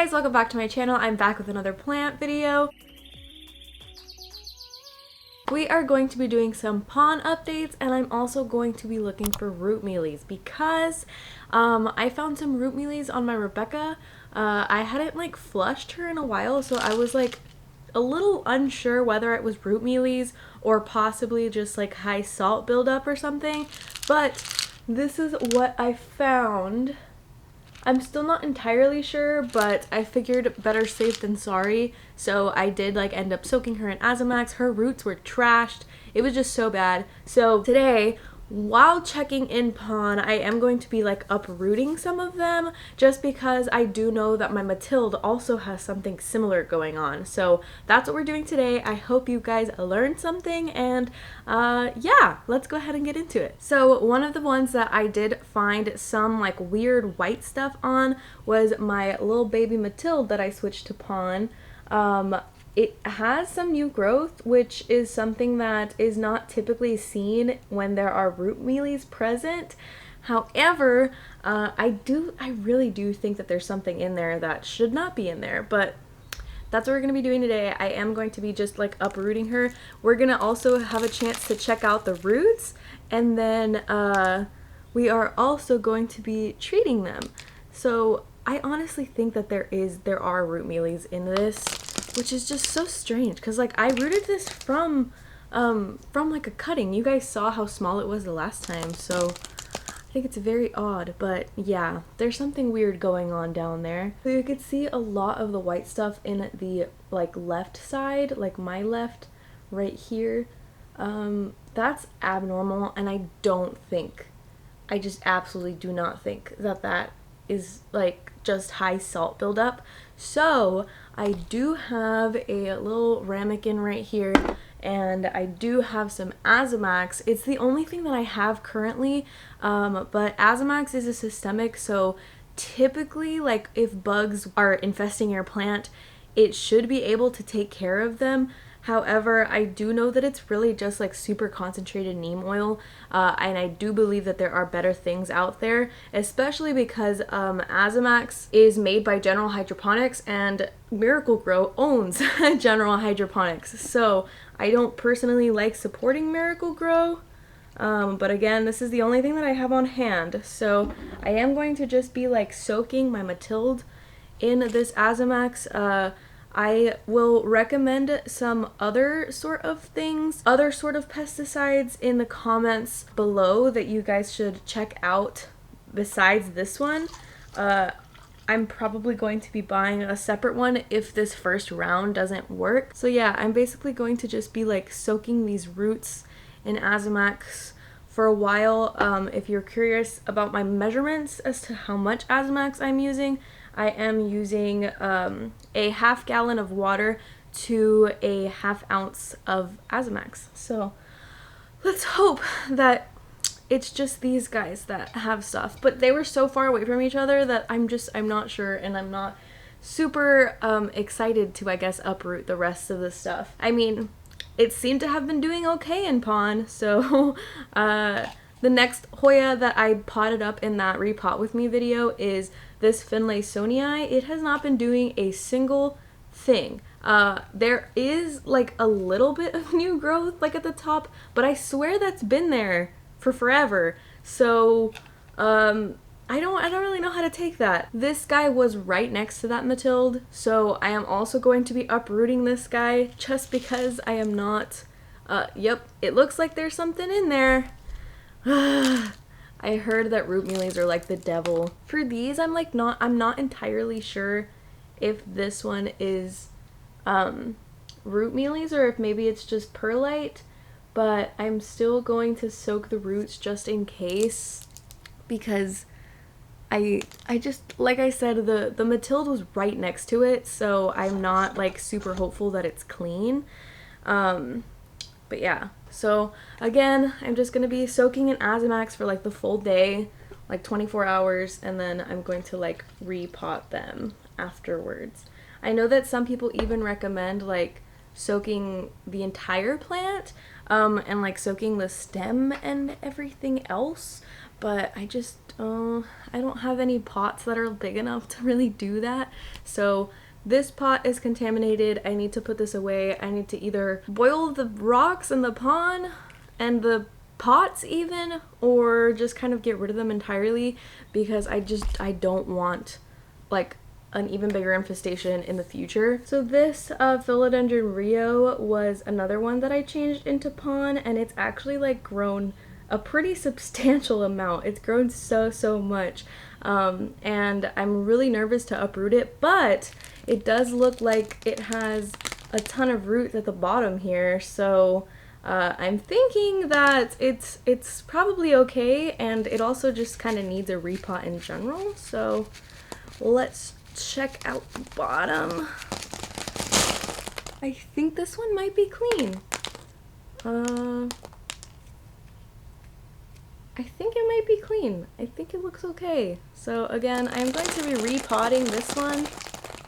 guys, welcome back to my channel. I'm back with another plant video. We are going to be doing some PON updates, and I'm also going to be looking for root mealies because I found some root mealies on my Rebecca. I hadn't flushed her in a while, so I was a little unsure whether it was root mealies or possibly just high salt buildup or something, but this is what I found. I'm still not entirely sure, but I figured better safe than sorry, so I did end up soaking her in Azamax. Her roots were trashed. It was just so bad. So today, while checking in PON, I am going to be uprooting some of them just because I do know that my Mathilde also has something similar going on. So that's what we're doing today. I hope you guys learned something, and yeah, let's go ahead and get into it. So one of the ones that I did find some weird white stuff on was my little baby Mathilde that I switched to PON. It has some new growth, which is something that is not typically seen when there are root mealies present. However, I really do think that there's something in there that should not be in there, but that's what we're going to be doing today. I am going to be just uprooting her. We're going to also have a chance to check out the roots, and then we are also going to be treating them. So I honestly think that there are root mealies in this, which is just so strange because I rooted this from a cutting. You guys saw how small it was the last time, so I think it's very odd, but yeah, there's something weird going on down there. So you could see a lot of the white stuff in the left side, my left right here. That's abnormal, and I just absolutely do not think that is just high salt buildup. So I do have a little ramekin right here, and I do have some Azamax. It's the only thing that I have currently, but Azamax is a systemic, so typically if bugs are infesting your plant, it should be able to take care of them. However, I do know that it's really just super concentrated neem oil, and I do believe that there are better things out there, especially because Azamax is made by General Hydroponics, and Miracle-Gro owns General Hydroponics. So I don't personally like supporting Miracle-Gro, but again, this is the only thing that I have on hand. So I am going to just be soaking my Mathilde in this Azamax. I will recommend some other sort of things, other sort of pesticides in the comments below that you guys should check out besides this one. I'm probably going to be buying a separate one if this first round doesn't work. So yeah, I'm basically going to just be soaking these roots in Azamax for a while. If you're curious about my measurements as to how much Azamax I'm using, I am using a half gallon of water to a half ounce of Azamax. So let's hope that it's just these guys that have stuff. But they were so far away from each other that I'm not sure, and I'm not super excited to, I guess, uproot the rest of the stuff. I mean, it seemed to have been doing okay in PON, so the next Hoya that I potted up in that repot with me video is this Finlaysonii. It has not been doing a single thing. There is a little bit of new growth at the top, but I swear that's been there for forever. So I don't really know how to take that. This guy was right next to that Mathilde, so I am also going to be uprooting this guy just because I am not yep, it looks like there's something in there. I heard that root mealies are the devil. For these, I'm not entirely sure if this one is root mealies or if maybe it's just perlite, but I'm still going to soak the roots just in case, because I just, like I said, the Mathilde was right next to it, so I'm not super hopeful that it's clean. But yeah, so again, I'm just going to be soaking in Azamax for the full day, 24 hours, and then I'm going to repot them afterwards. I know that some people even recommend soaking the entire plant and soaking the stem and everything else, but I just, I don't have any pots that are big enough to really do that. So this pot is contaminated. I need to put this away. I need to either boil the rocks in the pond and the pots even, or just kind of get rid of them entirely, because I don't want like an even bigger infestation in the future. So this Philodendron Rio was another one that I changed into PON, and it's actually like grown a pretty substantial amount. It's grown so much, and I'm really nervous to uproot it, but it does look like it has a ton of roots at the bottom here, so I'm thinking that it's probably okay, and it also just kind of needs a repot in general. So let's check out the bottom. I think this one might be clean. I think it might be clean. I think it looks okay. So again, I'm going to be repotting this one.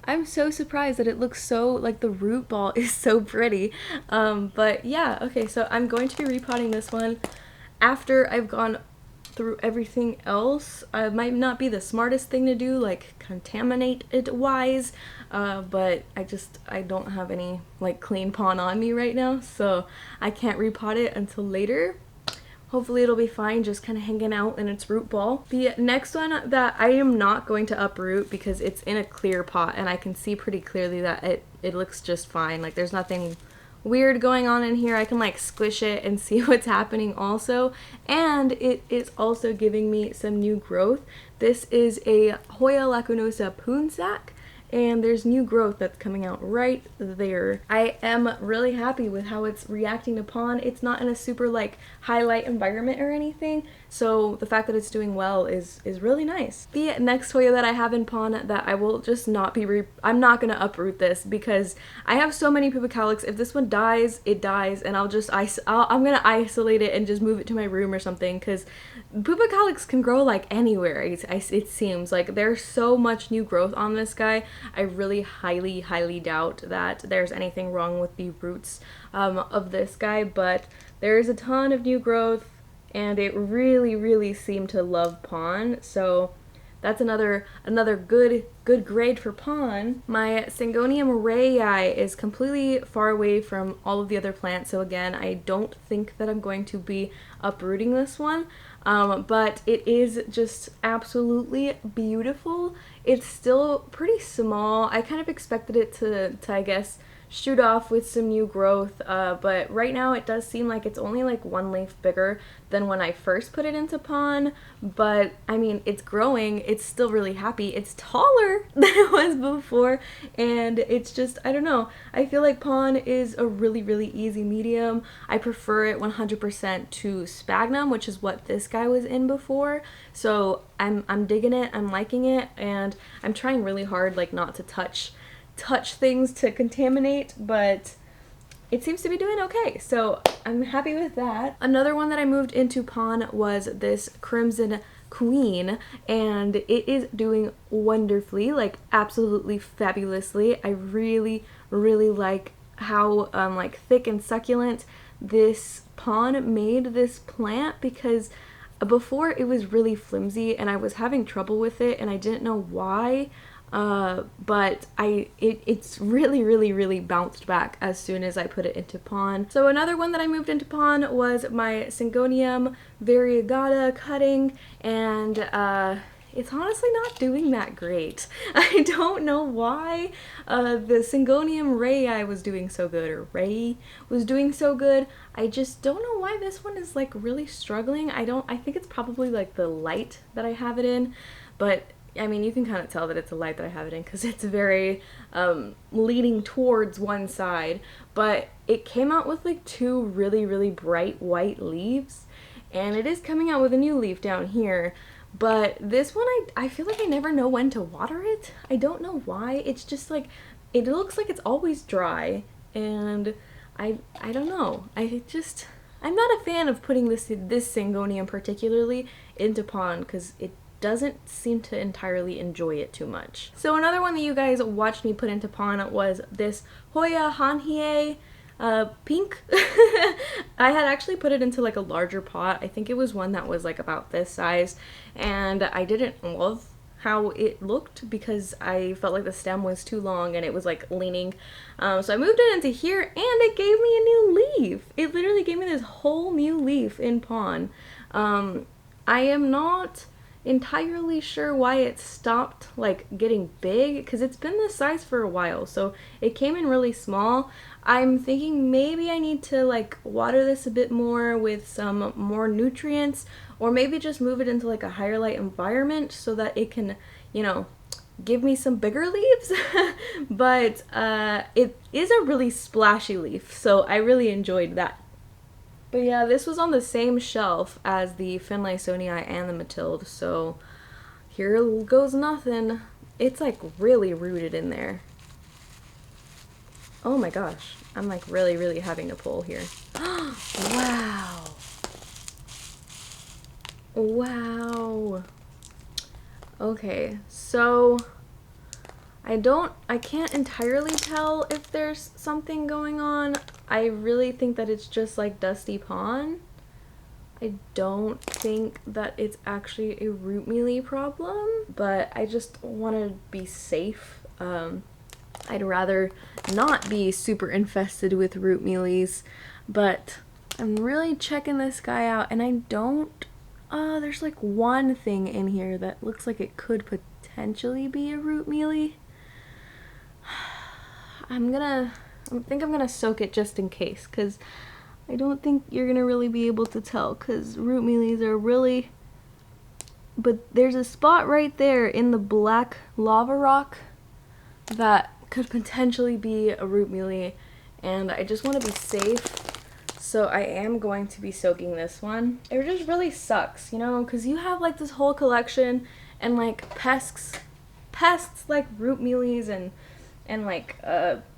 I'm so surprised that it looks so, like, the root ball is so pretty. But yeah, okay, so I'm going to be repotting this one after I've gone through everything else. It might not be the smartest thing to do, like contaminate it wise, but I don't have any like clean PON on me right now, so I can't repot it until later. Hopefully it'll be fine, just kind of hanging out in its root ball. The next one that I am not going to uproot because it's in a clear pot and I can see pretty clearly that it looks just fine. Like, there's nothing weird going on in here. I can like squish it and see what's happening also. And it is also giving me some new growth. This is a Hoya lacunosa poonsac, and there's new growth that's coming out right there. I am really happy with how it's reacting to PON. It's not in a super like highlight environment or anything, so the fact that it's doing well is really nice. The next Hoya that I have in PON that I will just not be I'm not gonna uproot this because I have so many Pupacalyx. If this one dies, it dies, and I'm gonna isolate it and just move it to my room or something, because Pupacalyx can grow like anywhere. It seems like there's so much new growth on this guy. I really highly doubt that there's anything wrong with the roots of this guy, but there is a ton of new growth, and it really seemed to love PON, so that's another good grade for PON. My Syngonium Rio is completely far away from all of the other plants, so again, I don't think that I'm going to be uprooting this one. But it is just absolutely beautiful. It's still pretty small. I kind of expected it to I guess, shoot off with some new growth, but right now it does seem like it's only like one leaf bigger than when I first put it into PON, but I mean, it's growing, it's still really happy, it's taller than it was before, and it's just, I don't know, I feel like PON is a really easy medium. I prefer it 100% to Sphagnum, which is what this guy was in before, so I'm digging it, I'm liking it, and I'm trying really hard like not to touch things to contaminate, but it seems to be doing okay, so I'm happy with that. Another one that I moved into PON was this Crimson Queen, and it is doing wonderfully, like absolutely fabulously. I really like how like thick and succulent this PON made this plant, because before it was really flimsy and I was having trouble with it and I didn't know why. But it's really bounced back as soon as I put it into PON. So another one that I moved into PON was my Syngonium variegata cutting, and it's honestly not doing that great. I don't know why the Syngonium Ray was doing so good, or Ray was doing so good. I just don't know why this one is like really struggling. I think it's probably like the light that I have it in, but I mean, you can kind of tell that it's a light that I have it in because it's very leaning towards one side, but it came out with like two really bright white leaves, and it is coming out with a new leaf down here, but this one I feel like I never know when to water it. I don't know why. It's just like, it looks like it's always dry, and I don't know. I'm not a fan of putting this Syngonium particularly into PON because it doesn't seem to entirely enjoy it too much. So another one that you guys watched me put into PON was this Hoya Hanhie. pink. I had actually put it into like a larger pot. I think it was one that was like about this size, and I didn't love how it looked because I felt like the stem was too long and it was like leaning. So I moved it into here and it gave me a new leaf. It literally gave me this whole new leaf in PON. I am not entirely sure why it stopped like getting big because it's been this size for a while, so it came in really small. I'm thinking maybe I need to like water this a bit more with some more nutrients, or maybe just move it into like a higher light environment so that it can, you know, give me some bigger leaves. But it is a really splashy leaf, so I really enjoyed that. But yeah, this was on the same shelf as the Finlaysonii and the Matilde, so here goes nothing. It's like really rooted in there. Oh my gosh, I'm like really having to pull here. Wow. Wow. Okay, so I can't entirely tell if there's something going on. I really think that it's just like dusty PON. I don't think that it's actually a root mealy problem, but I just want to be safe. I'd rather not be super infested with root mealies, but I'm really checking this guy out, and I don't, there's like one thing in here that looks like it could potentially be a root mealy. I think I'm gonna soak it just in case, because I don't think you're gonna really be able to tell, because root mealies are really, but there's a spot right there in the black lava rock that could potentially be a root mealy, and I just want to be safe, so I am going to be soaking this one. It just really sucks, you know, because you have like this whole collection, and like pests like root mealies and like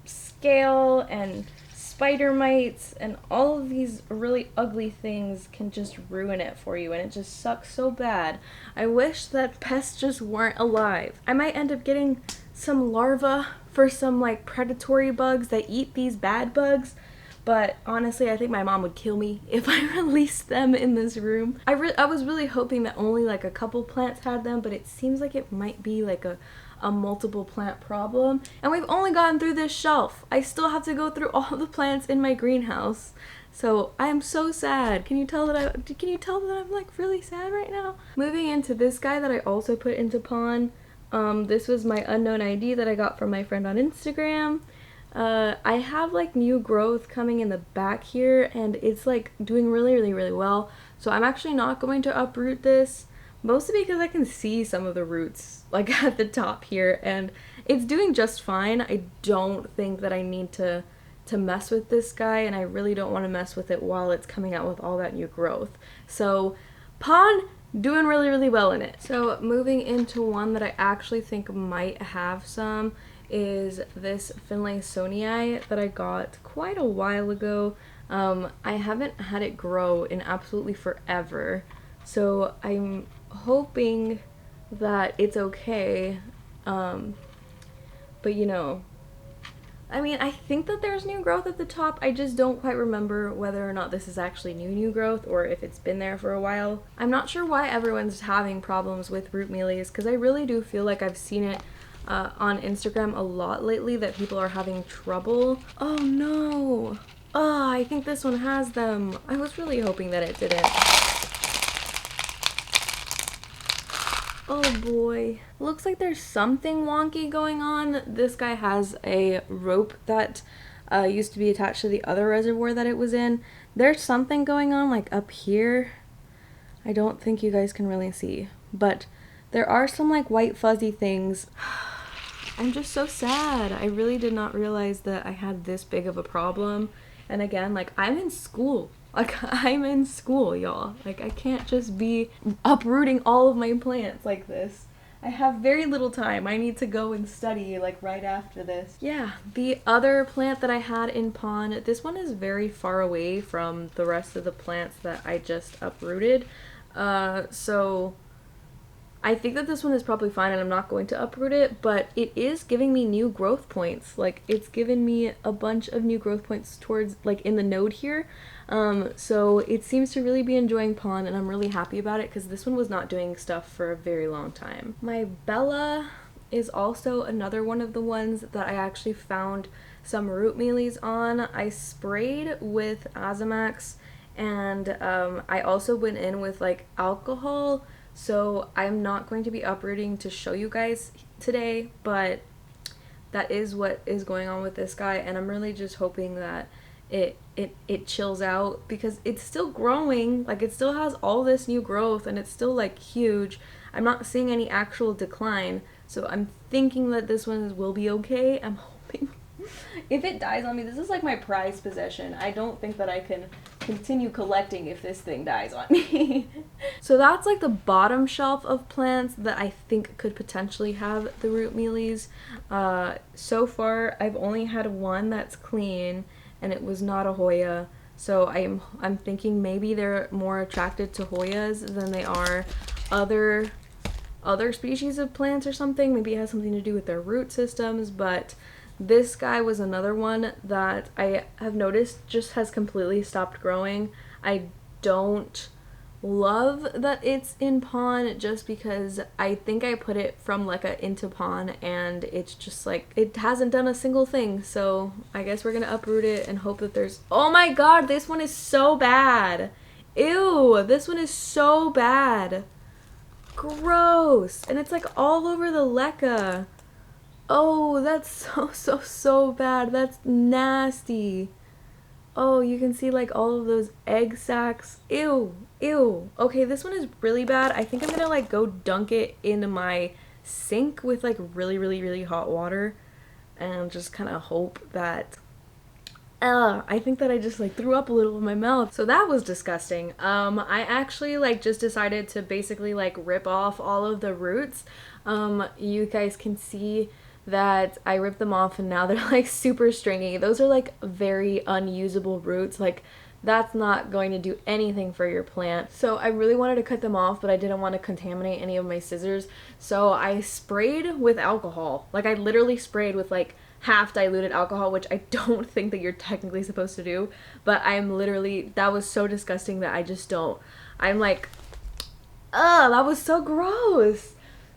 scale and spider mites and all of these really ugly things can just ruin it for you, and it just sucks so bad. I wish that pests just weren't alive. I might end up getting some larvae for some like predatory bugs that eat these bad bugs, but honestly I think my mom would kill me if I released them in this room. I was really hoping that only like a couple plants had them, but it seems like it might be like a multiple plant problem, and we've only gotten through this shelf. I still have to go through all the plants in my greenhouse, so I am so sad. Can you tell that I'm like really sad right now? Moving into this guy that I also put into PON. This was my unknown ID that I got from my friend on Instagram. I have like new growth coming in the back here, and it's like doing really well, so I'm actually not going to uproot this, mostly because I can see some of the roots like at the top here, and it's doing just fine. I don't think that I need to mess with this guy, and I really don't want to mess with it while it's coming out with all that new growth. So PON doing really well in it. So moving into one that I actually think might have some is this Finlaysonii that I got quite a while ago. I haven't had it grow in absolutely forever, so I'm hoping that it's okay, but you know, I mean, I think that there's new growth at the top. I just don't quite remember whether or not this is actually new growth or if it's been there for a while. I'm not sure why everyone's having problems with root mealies, because I really do feel like I've seen it on Instagram a lot lately, that people are having trouble. Oh no! Oh, I think this one has them. I was really hoping that it didn't. Oh boy. Looks like there's something wonky going on. This guy has a rope that used to be attached to the other reservoir that it was in. There's something going on like up here. I don't think you guys can really see, but there are some like white fuzzy things. I'm just so sad. I really did not realize that I had this big of a problem. And again, like, I'm in school. Like, I'm in school, y'all. Like, I can't just be uprooting all of my plants like this. I have very little time. I need to go and study, like, right after this. Yeah, the other plant that I had in PON, this one is very far away from the rest of the plants that I just uprooted. So I think that this one is probably fine and I'm not going to uproot it, but it is giving me new growth points. Like, it's given me a bunch of new growth points towards, like, in the node here. So it seems to really be enjoying PON, and I'm really happy about it because this one was not doing stuff for a very long time. My Bella is also another one of the ones that I actually found some root mealies on. I sprayed with Azamax, and I also went in with like alcohol, so I'm not going to be uprooting to show you guys today, but that is what is going on with this guy, and I'm really just hoping that it chills out because it's still growing. Like, it still has all this new growth and it's still like huge. I'm not seeing any actual decline, so I'm thinking that this one will be okay. I'm hoping. If it dies on me, this is like my prized possession. I don't think that I can continue collecting if this thing dies on me. So that's like the bottom shelf of plants that I think could potentially have the root mealies. So far I've only had one that's clean, and it was not a Hoya. So I'm thinking maybe they're more attracted to Hoyas than they are other species of plants or something. Maybe it has something to do with their root systems, but this guy was another one that I have noticed just has completely stopped growing. I don't love that it's in PON just because I think I put it from Lekka into PON and it's just like it hasn't done a single thing. So I guess we're gonna uproot it and hope that there's— oh my god, this one is so bad. Ew, this one is so bad. Gross. And it's like all over the Lekka. Oh, that's so bad. That's nasty. Oh, you can see like all of those egg sacs. Ew, ew. Okay, this one is really bad. I think I'm gonna like go dunk it into my sink with like really hot water and just kind of hope that— I think that I just like threw up a little in my mouth. So that was disgusting. I actually like just decided to basically like rip off all of the roots. You guys can see that I ripped them off and now they're like super stringy. Those are like very unusable roots. Like, that's not going to do anything for your plant. So I really wanted to cut them off, but I didn't want to contaminate any of my scissors. So I sprayed with alcohol. Like, I literally sprayed with like half diluted alcohol, which I don't think that you're technically supposed to do, but I'm literally— that was so disgusting that I just don't— I'm like, ugh, that was so gross.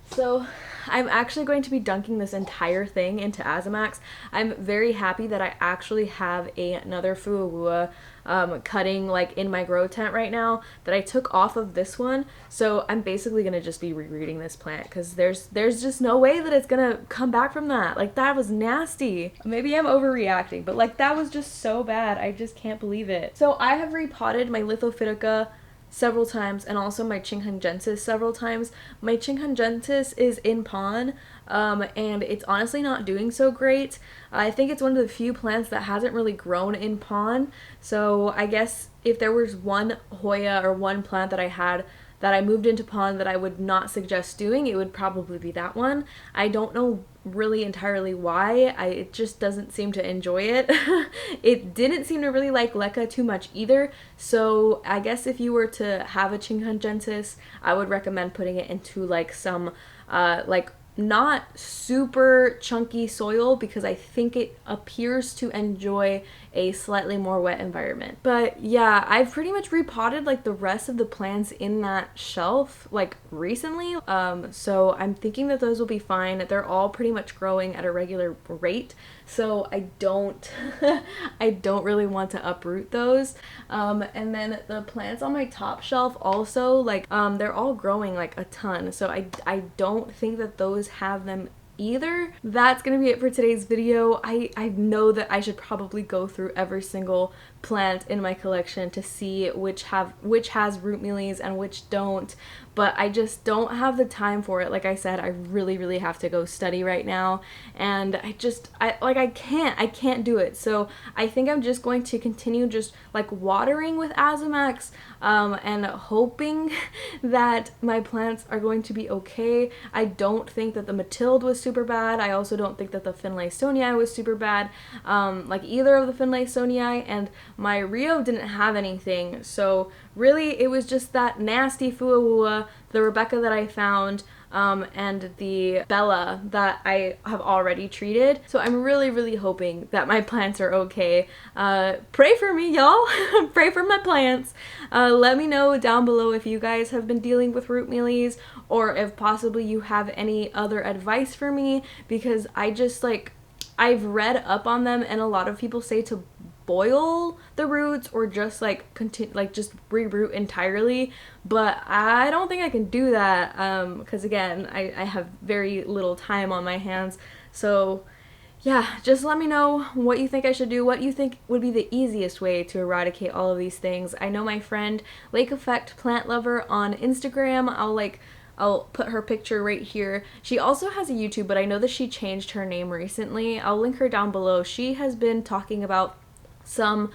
So I'm actually going to be dunking this entire thing into Azamax. I'm very happy that I actually have another Fuawua cutting like in my grow tent right now that I took off of this one. So I'm basically going to just be rereading this plant because there's just no way that it's going to come back from that. Like, that was nasty. Maybe I'm overreacting, but like that was just so bad. I just can't believe it. So I have repotted my Lithophytica several times and also my Chinghungensis several times. My Chinghungensis is in PON and it's honestly not doing so great. I think it's one of the few plants that hasn't really grown in PON. So I guess if there was one Hoya or one plant that I had that I moved into PON that I would not suggest doing, it would probably be that one. I don't know really entirely why. It just doesn't seem to enjoy it. It didn't seem to really like Lekka too much either. So I guess if you were to have a Chinghungensis, I would recommend putting it into like some like not super chunky soil because I think it appears to enjoy a slightly more wet environment. But yeah, I've pretty much repotted like the rest of the plants in that shelf like recently. So I'm thinking that those will be fine. They're all pretty much growing at a regular rate. So I don't I don't really want to uproot those. And then the plants on my top shelf also, like they're all growing like a ton. So I don't think that those have them either. That's gonna be it for today's video. I know that I should probably go through every single plant in my collection to see which has root mealies and which don't, but I just don't have the time for it. Like I said, I really have to go study right now, and I can't do it. So I think I'm just going to continue just like watering with Azamax and hoping that my plants are going to be okay. I don't think that the Mathilde was super bad. I also don't think that the Finlaysonii was super bad. Like either of the Finlaysonii, and my Rio didn't have anything, so really it was just that nasty Fuawua, the Rebecca that I found, and the Bella that I have already treated. So I'm really, really hoping that my plants are okay. Pray for me, y'all. Pray for my plants. Let me know down below if you guys have been dealing with root mealies, or if possibly you have any other advice for me, because I just like, I've read up on them and a lot of people say to boil the roots or just like continue, like just reroot entirely, but I don't think I can do that because again I have very little time on my hands. So yeah, just let me know what you think I should do, what you think would be the easiest way to eradicate all of these things. I know my friend Lake Effect Plant Lover on Instagram, I'll put her picture right here. She also has a YouTube, but I know that she changed her name recently. I'll link her down below. She has been talking about some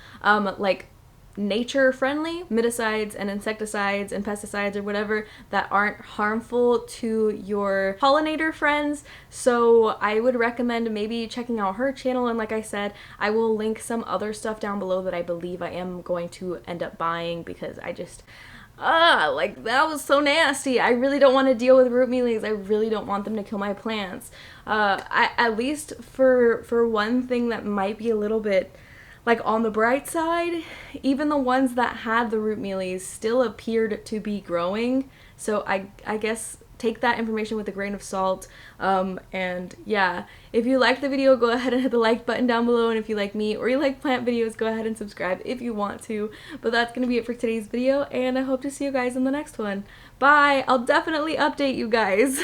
like nature friendly miticides and insecticides and pesticides or whatever that aren't harmful to your pollinator friends. So I would recommend maybe checking out her channel, and like I said, I will link some other stuff down below that I believe I am going to end up buying, because I just like that was so nasty. I really don't want to deal with root mealies. I really don't want them to kill my plants. At least for one thing that might be a little bit like on the bright side, even the ones that had the root mealies still appeared to be growing. So I guess take that information with a grain of salt. And yeah, if you liked the video, go ahead and hit the like button down below. And if you like me or you like plant videos, go ahead and subscribe if you want to. But that's going to be it for today's video, and I hope to see you guys in the next one. Bye! I'll definitely update you guys.